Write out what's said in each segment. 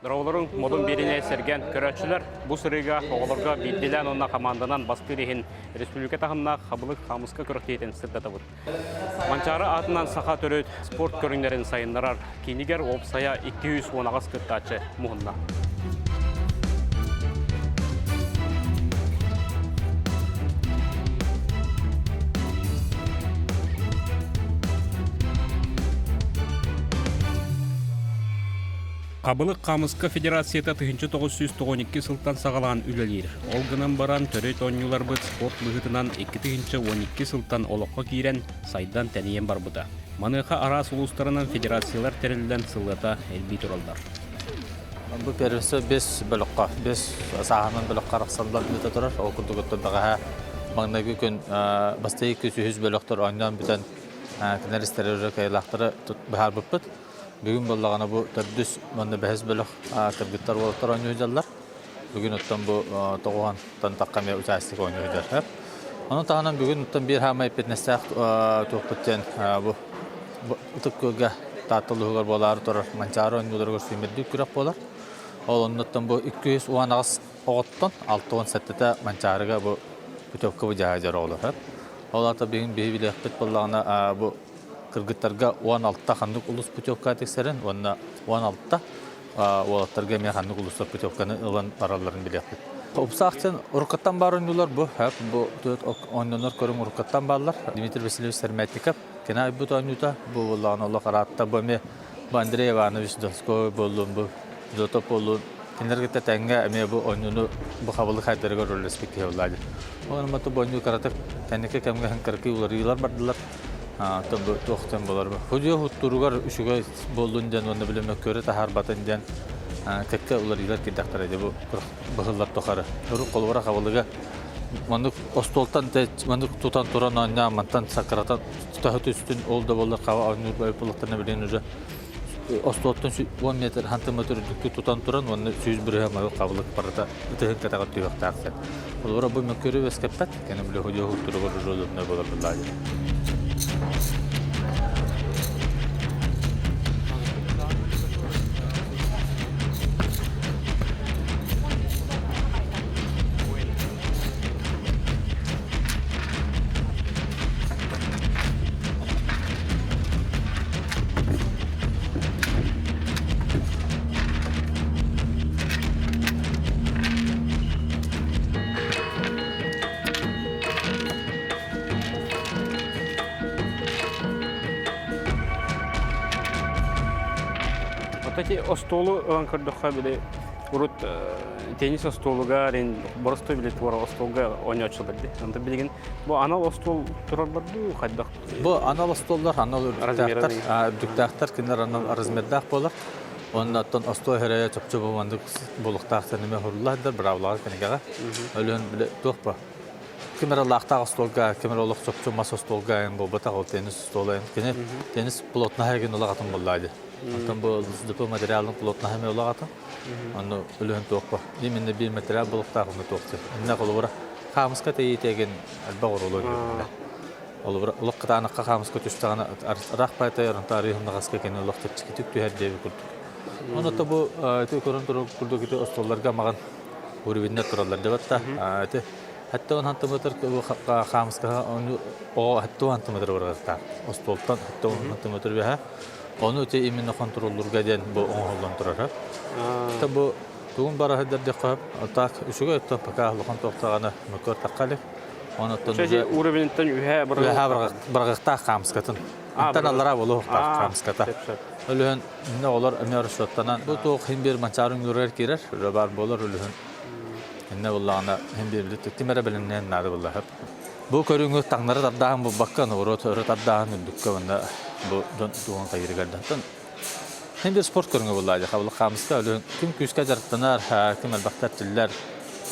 Дырауларын модун беріне серген көрәтшілер бұл сырыға оғылырға білділен онна команданан баспырихин республика тағынна қабылық қамысқа көріктейтін сырдата бұд. Манчары атынан сақа төрөт спорт көріңдерін сайынларар кейнігер опсая 210 ағыз күттачы мұғынна. Қабылық Қамысқа Федерацияда 1992 сылтан сағалаған үлелер. Олғынан баран төрет оңюлар бұд спорт бұғытынан 2012 сылтан олыққа кейрен сайдан тәнейен бар бұда. Маныға арас ұлыстарынан федерациялар тәрілден сылғата әлбей тұралдар. Бұл пересі 5 бөліққа, 5 сағанын бөліққа рақсалдар білді тұрар. Ол күрді бағаға маңнағы күн бастай 200 бөліқтір ойнан бүтін кінәрістері кайлақтары бұхар бұппыд. Бүгін болағана бұл төрдүс мәнді бәхіз бөлік кіргіттар болықтар ойны өйдалар. Бүгін өттен бұл тоғуғантан таққамия участик ойны өйдар. Оның тағынан бүгін өттен бір хамай петнестәк тоқпыттен бұл ұтып көге татылығылар болары тұрар манчары ойны өйдер көрсеймерді күрек болар. Ол оның өттен бұл 210 ағыз оғыттан 6-10 сәттеті манчарыға бұл үтөпкі бұл жағайдар олар. Ол ата бүгін бейі білі әқпет болағана бұл кыргыттарга 16-та хандык улус путевка тексерен, 16-та олаттарга мен хандык улустар путевканы ылан бараларын билеппит. Упсақтен уркаттан бар ойнулар бұл, ойнонор көрің уркаттан барлар. Дмитрий Васильевич Сармятников, кена айбут ойнута, бұл олағын олақ аратта бұл Андрей Иванович Донской болуын, бұл Зотоп болуын. Кенлергетті тәңге әме бұл ойнуны бұл қабылы қайдарға рөл респекте олады. Оғын бұл ойну каратып, тәнеке кәмге ханкарки улар елар бардылар. Табы тоқтан болар. Хөдия хуттуругар үшүгө болдун ден оны билеме көрө тахар батын ден кекке улар илер кидактар эди бу быгыллар тохары. Өрү колбара кабылыга мандык остолтан те мандык тутан туран anya мантан сакрата тахат үстүн олда болар кава анур байпылыктарына билен уже остолтан 10 метр сантиметр дүккү тутан туран оны 100 бирге кабылык барата өтөк катага түйөктөр. Олора бу мөкөрө вескеппет кене биле хөдия хуттуругар жолдуна болар булай. Кстати, остолу анкардыха биле урут теннис остолуга рен боростой биле туара остолга ойночу билди. Анда билген бу анал остол турар барды хаддак. Бу анал остоллар анал дүктактар кинер анал размердак болар. Оннан остой херая чапчы болгондук булуктактар неме хурлардар бравлар кенега. Өлөн биле топпа. Кимер лактак остолга, кимер олук чапчы мас остолга эн бу бата теннис столен. Кине теннис плотна хеген олагатын боллайды. Антон бұл дүпі материалын плотна хаме олагатын. Оны өлен тоқпа. Именно бір материал бұлықтағыны тоқты. Инна қолы қамысқа тейітеген әлбақ орылы өйді. Олық қытаныққа қамысқа түстіғаны рақ байтай ұрынта арыйымны қасқа кені олық тепчікі түк түйер дейбі күрдік. Оны та бұл көрін тұру күрдік еті остолларға маған өрібінне тұралар деп атта. Хәтті 10 сантиметр қамысқа хәтті 10 сантиметр ұрғырта. Остолтан хәтті 10 сантиметр бәе. Onu öte именно контроллурга ден бу оңолдан турар. Та бу тугун бара хәддә кап, так үшүгә өттә пока лохан токтаганы мөкөр таккалык. Оны тон Шәҗи уровеньтен үһә биргәктә хамскатын. Антан аллара булу хамската. Өлен инде олар әмер шоттанан бу ток химбер мачарын юрер кирер, бар булар өлен. Инде буллагына химбер билет тимәре беленнән нады буллар. Бу көрүнгө таңнары тардаһын бу баккан урот тардаһын дүккәндә бу туган кайрыгырдан. Хәмдә спорт көрүнгө буллады. Кабыл камыска өлөн ким күскә жартанар, ким албактар тилләр.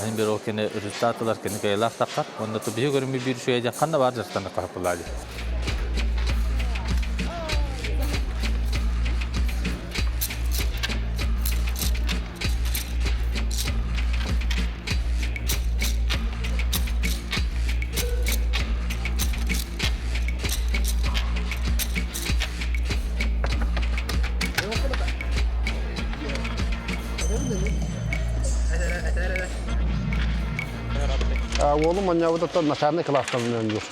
Хәмдә рокене результатлар кене кайлар таккар. Онда то бие көрүнгө бир шуя кандай бар жартанар кап буллады. Oğlum manyavuda da начальный класстан önüyor.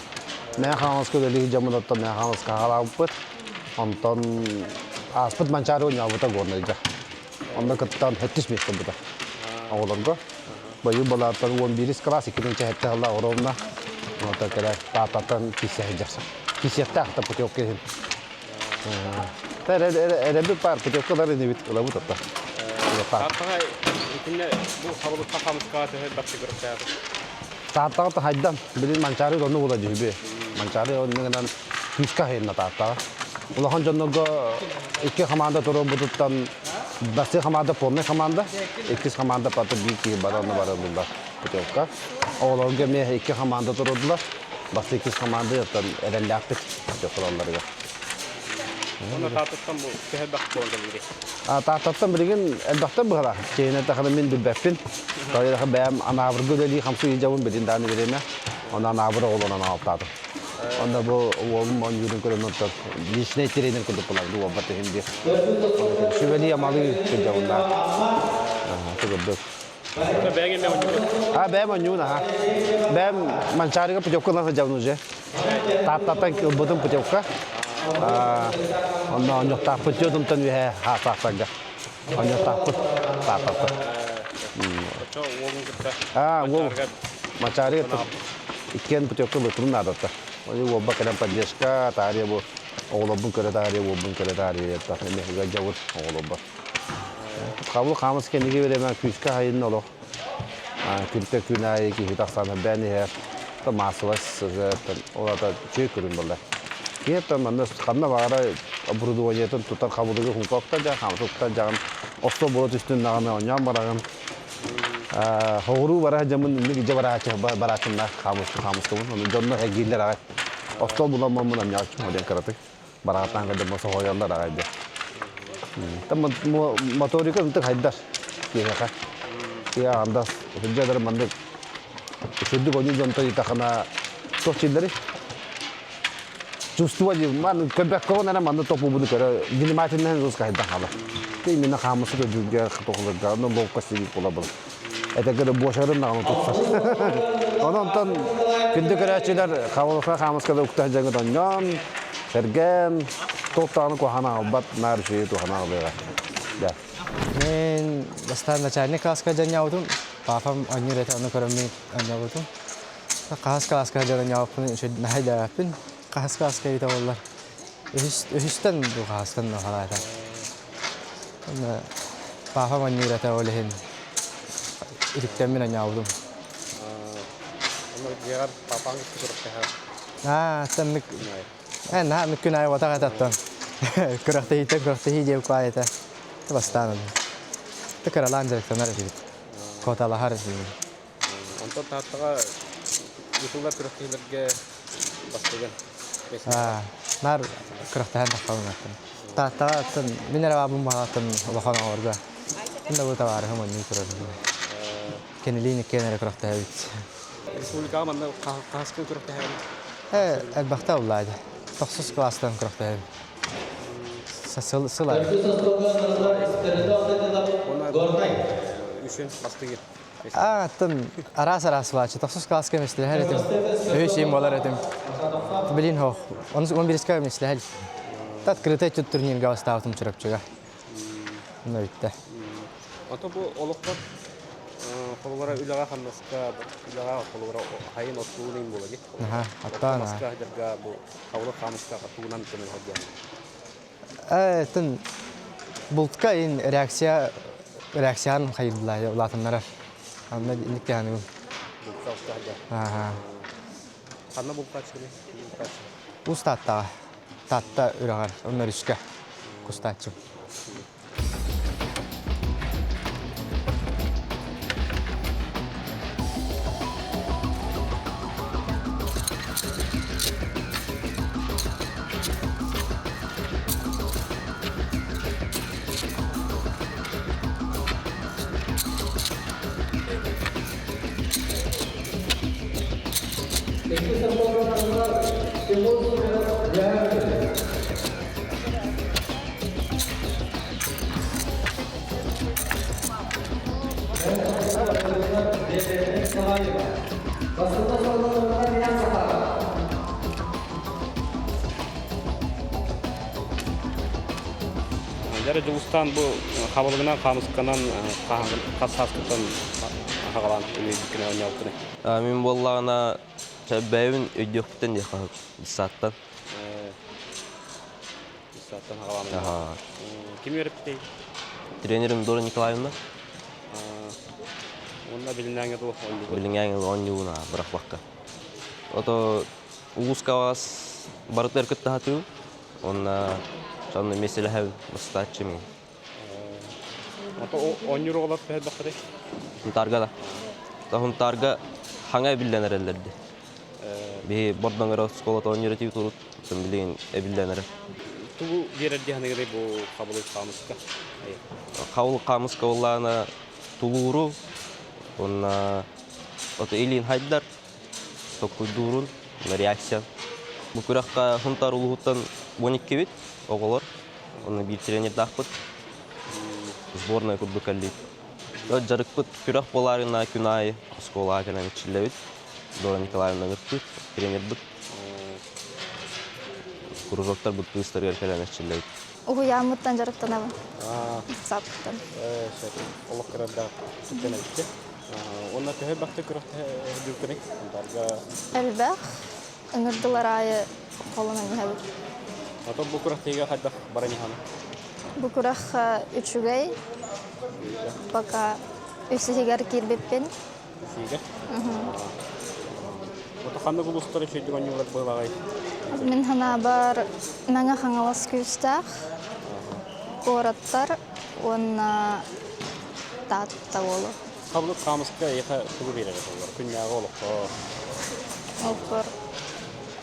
Мен хамаска дели жамыдатта мен хамаска халабыт. Онтон аспыт манчары ойнабыта горнайда. Онда кыттан хеттиш мекте буда. Оğlorga. Bayı balatan 11 класс 2-нче хетте алла оромна. Ота керек тататан киссе жаса. Киссетте ахта путевка. Та эреби пар путевкалар небит кылабыт атта. Аттага итинне бу хабылыкка камыска төһөт бакчы көрөктөр. Tahtağıta haydan bilin mançarı da onu bulacak gibi. Mançarı ondan küska heyna tahta. Ulan canlıga iki hamanda turu buduttan bası hamanda porne hamanda iki hamanda patı bir ki baranı barındılar. Kutuka. Oğlan gemi iki hamanda turudular. Bası iki hamanda yatan eren yaptık. Kutukaları ya. Onu tatlıktan bu töһөт bak boldu biri. Tahtağıtan bilin elbette bu kadar. Keyine takılın min dübbepin. Tabii ben ana vurgudeli hamsu yiyeceğim bilin dani vereme. Ona ana vurgu olan ana altadı. Onda bu oğlum on yürün kırın otur. Lişne tirenin kudu kulak du obatı hindi. Şüveli yamalı kıracağım da. Tabii. Beğen mi oynuyor? Ben oynuyorum ha. Ben mançarıga pujokka nasıl yapacağım önce? Tatatan budum pujokka. Onda onu tapıtıyordum tanı ve ha tatanga. Onu tapıt tatata. Çok oğlum gitti. Bu mançarıga iken pujokka beturun adata. Onu bu bakaran panjeska tarihe bu oğlum kere tarihe bu kere tarihe tatne ne gajavut oğlum bu. Kabul kamus kendine veremem küçük hayırın olur. Kültür günahı ki hiç aslanı beni her. Da masuvas zaten orada çökürüm böyle. Kiyepten ben de kanına var aburdu oynayatın tutar kabulü hukukta ca kamus hukukta ca osto boğut üstün nağına oynayam barağın. Hoğru var camın ne gece var açı barağında kamus kamun. Onu canlı hegiller ağay. Osto bulamam bunam yapçım hocam karatık. Barağından kadar masa hoyanlar ağaydı. Tam motorika untuk haydar. Kira ya andas hujja dar mandik. Şuddu koyu jonto ita kana çok çilleri. Justu aja man köpek kau nana mandu topu bunu kara gini macam nana terus haydar hala. Tapi mina kamu sudah juga ketoklar gana lokas sih pola bal. Eta kara boşarın nana tutsar. Ondan günde karaçiler kamu kadar uktah jangan tonjon. Sergen totalnya kohana obat narsi itu hana oleh. Ya. Мен бастан начальник класска жаняудум. Папам аннюрете аны көрөмүн аннявудум. Класска жаняудум ошо найдапын. Класска ите боллар. Үстен бу класстан халайта. Папам аннюрете олехин. Ириктемин аннявудум. Onu diğer papan göröktör. Тэмик. Наа миккүнай ватагататтан. Көрөктөй жеп кайта. Бастан. Текаралан директорлар дибит. Коталахар дибит. Онтон таттыга ютубар көрөктөйлөргө бастаган. Нар көрөктөйн такалматтын. Таттыга минер абым багатын улахан орга. Инде бу товар хамын микро. Кенелини кенер көрөктөйбит. Республика манда каскын көрөктөй. Элбахта улайды. Тохсус класстан көрөктөйбит. Сылай. Üçün bastı Тын арас бачы. Тохсус класска месте хэр этим. Өшим болар этим. Билин хох. 11-ка месте хэл. Тат крытай турнир гавстаутум чырапчыга. Нөйтте. Ото бу олуктар колора үлага хамнаска, үлага колора хайын отуунин болагы. Аттана. Маска жерга бу кавлы хамыска атуунан темен хадя. Тын бултка ин реакциян хайыллай улатыннара. Анда никтяны. Бултка хадя. Ханна бултка чыгы. Устатта. Татта үрагар. Оннар үскө. Кустатчым. Дәрі жылыстан бұл қабылығынан, қамысқанан, қасастықтан қағалан өйдікіне ойнауқыны. Мен боллағына бәйін өйдіқтен де қағып, саттан. Саттан қағаламын. Кем өріп дейді? Тренерім Дора Николаевна. Онда білінәңе бұл ойнауқыны. Біліңәңіз ойнауына бірақ баққа. Ото ұғысқавас барыты әркетті хату. Онна Sonra mesela hev mustaçı mı? Ata oynuyor olat bir bakırı. Huntarga da. Ta huntarga hangi bilinen erellerdi. Bir buradan gara skola oynuyor diye tutup bilin bilinen er. Tu diğer hani gibi bu kabul kamuska. Kabul kamuska olanı tuluru. Ona oto elin haydar. Tokudurun reaksiyon. Bu kurakka huntar uluhutan 12 bit. Oğullar. Onu bir trener dağıpıt. Сборная курдук аллит. Жарыкпыт күрах боларына күнай школа аканан чиллебит. Дора Николаевна гыппыт, тренер быт. Кружоктар быт пыстыргар калана чиллебит. Уянмыттан жарыктанабы. Саттан. Олох кырда тенетти. Онна төһө бакты күрах дүкүрек. Дарга Элбэх ыңырдылар айы колунан ебит. ата бу күрах теге хадда барани хана. Бу күрах үчүгэй. Пока үсүгөр кирбеппен. Сиге. Ото ханды булустар шөйдүк онюлар бойлагай. Мен хана бар маңа хаңалас күстах. Кораттар онна татта болу. Кабылык камыска яка тугу берер болар. Күннәгә олық. Олпор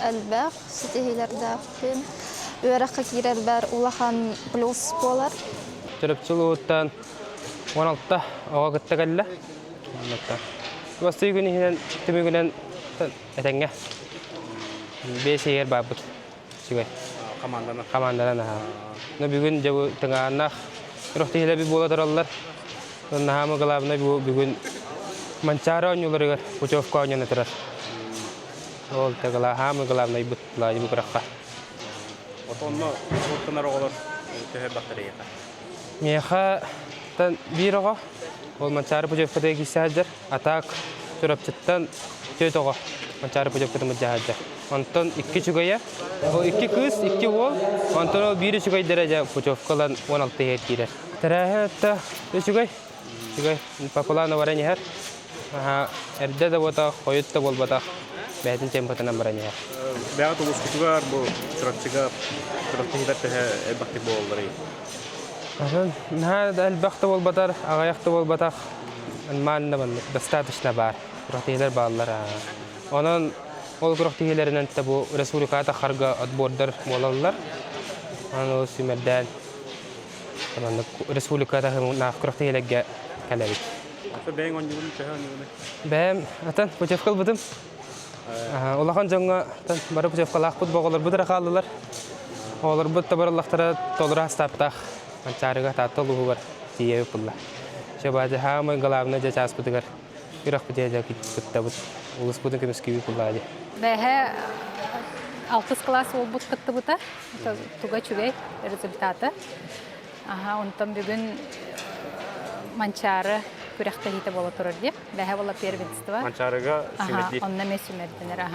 элбэх ситехилердәппен. Өрәккә кирәлбәр улахан плюс болар. Төрөпчүлүттан 16-та ага кеттегелле. Басты күнүнен түмүгүнен этеңге. 5 yer бабыт. Чыгай. Командадан. Но бүгүн жабы тыңааннах рохтыйлар би бола тараллар. Нахамы главный бүгүн манчара онюларыгар Пучевка онюна тарар. Ол тагала хамы главный бут лайбы кракка. Отонно соттанар оголор төһө бактерия. Меха тан бирого ол манчары Пучевкада кисаджар атак төрөпчөттөн төтөгө манчары Пучевкада мыжаажар. Антон 2 чугая, о 2 кыз, 2 ол, Антон 1 чугай дәрәҗә Пучевкадан 16 һәр кирә. Тәрәһәтә чугай. Чугай папалана варани һәр. Эрдә дә бота, хойтта болбата. Бәйтен темпатына барани һәр. Бәгат улускутугар бу чыракчыга чырактыгыда төһө бакты боллары. Нәһә әлбәхтә болбатар, агаяқта болбата. Манна мен достаточно бар. Чырактыгылар баллар. Онан ол чырактыгыларынан табу республикада харга отбордар болалар. Аны сүмәдән. Таманда республикада на чырактыгыларга калабит. Ата бәң онюн төһө онюн. Бәм атан Пучевкал будым. Улахан жаңга барып Пучевкалак бут боголар будра калдылар. Олар бут табарлактара толура стаптах. Манчарыга татылуу бар. Тие пулла. Шабады хамы главный жачас бутыгар. Бирок бутеja китте бут. Улус бутын кемески пуллады. Бәһә 6 класс ол бут кытты бута. Туга чугай результаты. Онтан бүгүн манчары күрәхтә хите бола турыр дип. Бәһә бола первенство. Манчарыга сүмәди. Онна месүмәдденер.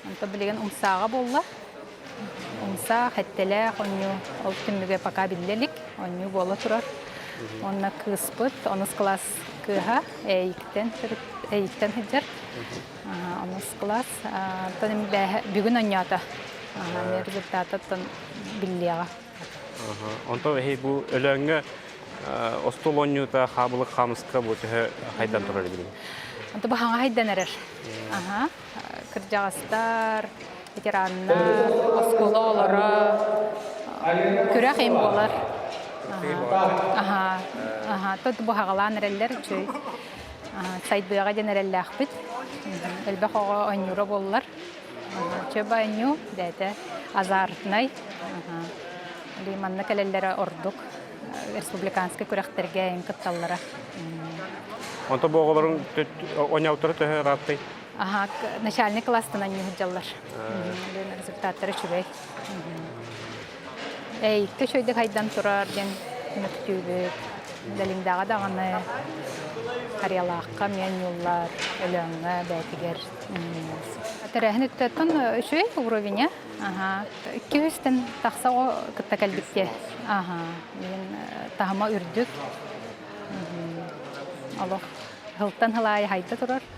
Онтан билеген умсага болла. Умса хәттелә оню ол түмүгә пока биллелик. Оню бола турар. Онна кыспыт, 10 класс кыха, эйктен хиджар. 10 класс. Тәнем бүгүн онята. Результаты биллега. Онто бу өлөңгө остол онюта хабылык хамыска бу төһө хайдан турар билим. Онто бу хаңа хайданер. Кыржагастар, ветераннар, оскололары, күрәк эм болар. Тот бу хагалан реллер чөй. Сайт буяга денерелле ахбит. Элбә хага онюра боллар. Чөбә оню дәтә азартнай. Лиманны кәлелләре ордук. Республиканская күрәхтәргә ин кытталлара. Онто боголорун оняутыр төһө ратты. Ага, начальный класстан они хыджаллар. Результаттары чүбей. Эй, көшөйдік айдан тұрар ден мүктүбік. Дәліңдағы дағаны қариялаққа мен юллар, өлеңі, бәтігер. Тәрәхін үттәттін үшөй уровеня. 200-тен тақса о күтті кәлбікте. Мен тағыма үрдік. Аллах, ғылттан ғылай хайда тұрар.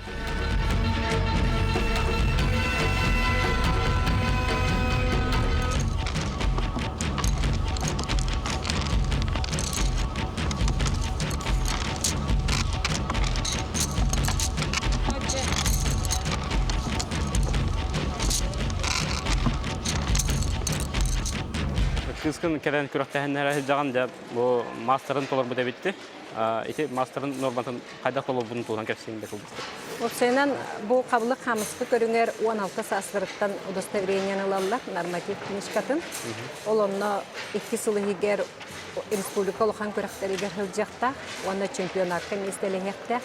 Кыскын кәден күрәктәһеннәр җаган да бу мастерын толыр бу дәбитте. Ите мастерын норматын кайда толыр бу туган кәсеңдә кылды. Опсенан бу кабылык хамыскы көрүңер 16 сасырыктан удостоверениены алалар, норматив книжкатын. Олонно 2 сылыгер республика улхан көрәктәргә хылҗакта, онда чемпионатка местелехтә.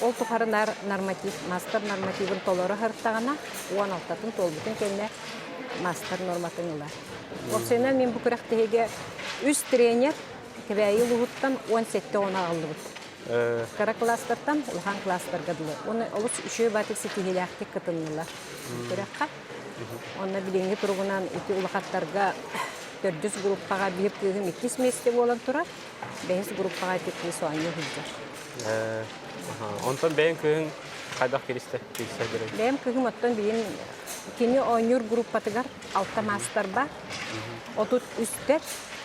Ол тухарынар норматив, мастер нормативын толыры хыртагана 16-тын толбутын кенне мастер норматын алар. Опсенан мен бу көрәктәгә 3 тренер кебәйи лугуттан 17-10 алды. Кара класстардан улхан класстарга диле. Оны олус үшөө батик сетиләхтик кытыннылар. Көрәккә. Онна билеңге тургунан ити улахаттарга 400 группага бип кыгым 2 месте болан тура. 5 группага текни соаңы хыҗар. Онтон бәйин кыгын кайда киристе керек. Бәйин кыгым оттон бийин кини ойнур группатыгар 6 мастер бар. Отут үстер,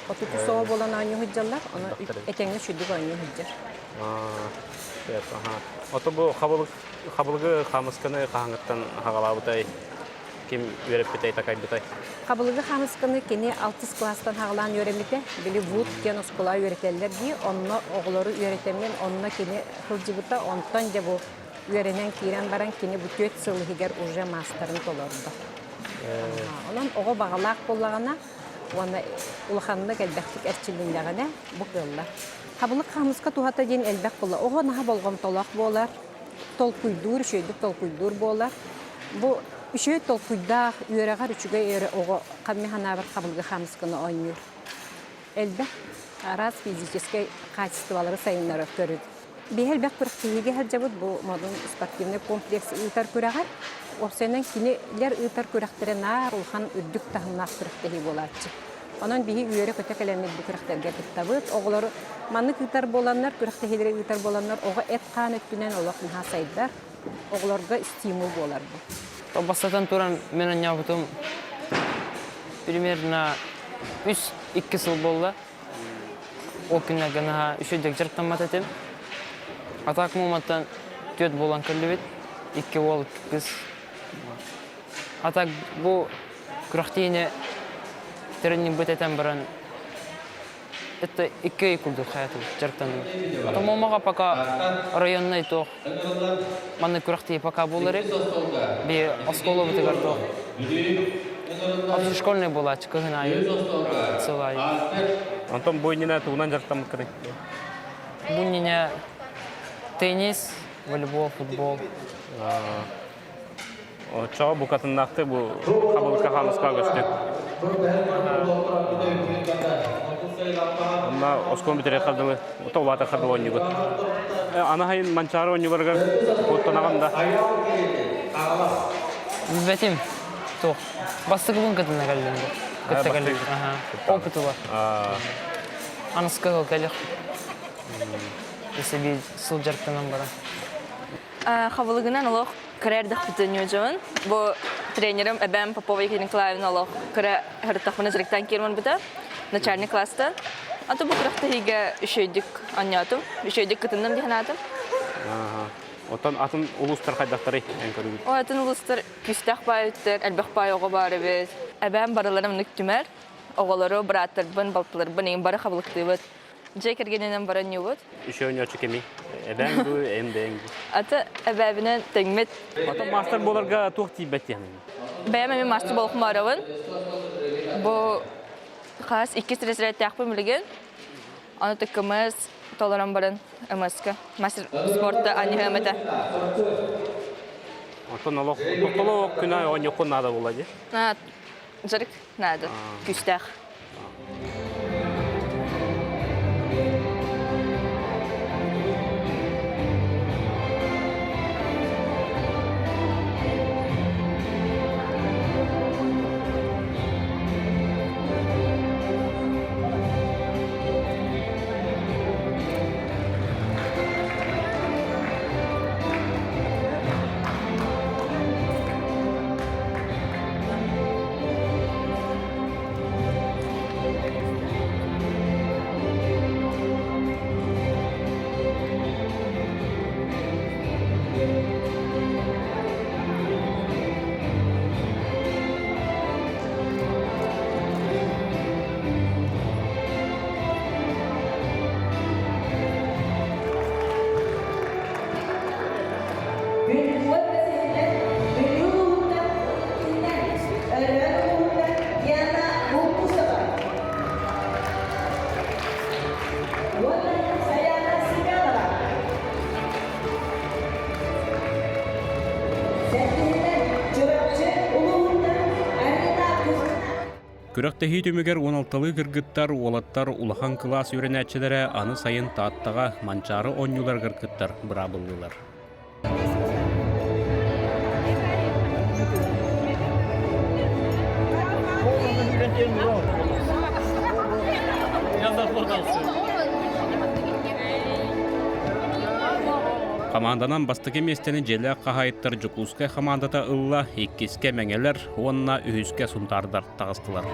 отут соо болан ойнур хыҗалар. Аны этеңе шүдүк ойнур хыҗар. Ото бу хабылгы хамысканы кахаңыттан хагалабытай ким вереп битей такай битай. Хабылгы хамысканы кини 6 класстан хагалан өремите, били вуд кен оскола өретеллер ди, онно оглору өретемен, онно кини хылжыбыта, онтон же бу өренен кирен баран кини бу 4 сылыгер уже мастерын толорду. Онон ого багалак боллагана, оны улаханны келбектик эрчилиндагана бу кылла. Хабылык хамыска тухата ден элбек болла. Ого наха болгом толак болар. Толкуйдур, шөйдүк толкуйдур болар. Бу үшөй толкуйда үйрәгәр үчүгә эре ого каммехана бар хабылгы хамысканы ойнур. Элбек раз физический качестволары сайыннары көрүд. Бехелбек күрәктеге хаҗабыт бу модун спортивный комплекс үтәр күрәгәр. Опсенен кинелер үтәр күрәктере нар улхан үрдүк тахымнак күрәктеге булачы. Анан биһи үйрә көтәкәләрне бу күрәктәргә китабыт. Оглары манны китар боланнар, күрәктәгеләр китар боланнар, ого эт кан өттүнән олакны хасайдар. Огларга стимул болар бу. Бастатан туран менен ябытым примерно 3-2 жыл болды. Ол күннәр гына үшөйдек жырттан мататым. Атак моматтан 4 болан көллебет, 2 бол кыз. Атак бу күрәктене тренинг бететен баран это 2 кулды хаятым жырттан. Томомага пока районный тох. Маны күрәкте пока булыр. Би осколы бетегәр тох. Школьный булач кыгына сылай. Антон бойнина туган жырттан кыры. Бунине теннис, волейбол, футбол. Чао бу катыннакты бу хабылыкка хамыска көстүк. Ана оскон битере калдылы, толата калдылы ойнугут. Ана хайын манчары ойнугарга оттанаганда. Бетим. То. Бастыгын кытына калдым. Кытта калдым. Опыты бар. Аныска калдым. Если би сыл жарттанан бара. Хабылыгынан олох кірердік бүтін өжуін. Бұл тренерім Әбәм Попова Екатерина Николаевна олох кірі хырттақпыны жүректен кермін бүті. Начальный класстан. Аты бұл күріқті хейге үшөйдік анятым. Үшөйдік кытындым дейін атым. Отан атын улустар қайдақтары ән көрігіт? О, атын улустар күстәқ бай өттер, әлбәқ бай оғы бары біз. Әбәм барыларым нүктімер. Оғалары, бұраттарбын, балпыларбын, ең бары қабылықты бұд. Жай кергенінен бары не бұд. Үші ойнаушы кеми? Әбәм бу, әм. Аты әбәбінен тәңмет. Атын мастер боларға туқ тейбәт яны? Бәйім әмен мастер болықым арауын. Бұл қас 2 стресірет тәқпім білген. Аны түкіміз толыран барын әмәскі. Мастер спортты әне әмәті. Антон олох тоқтолок күнә оньюқун нада болады. Жарык надо. Күстәх. Күрәктәһи түмегер 16-лы гыргыттар, олаттар улахан класс үренәчеләре аны сайын тааттага манчары онюлар гыргыттар бырабыллылар. Команданан бастыгы местени желе қағайыттар Жукускай командата ылла, иккиске меңелер, онна үхіске сунтардар тағыстылар.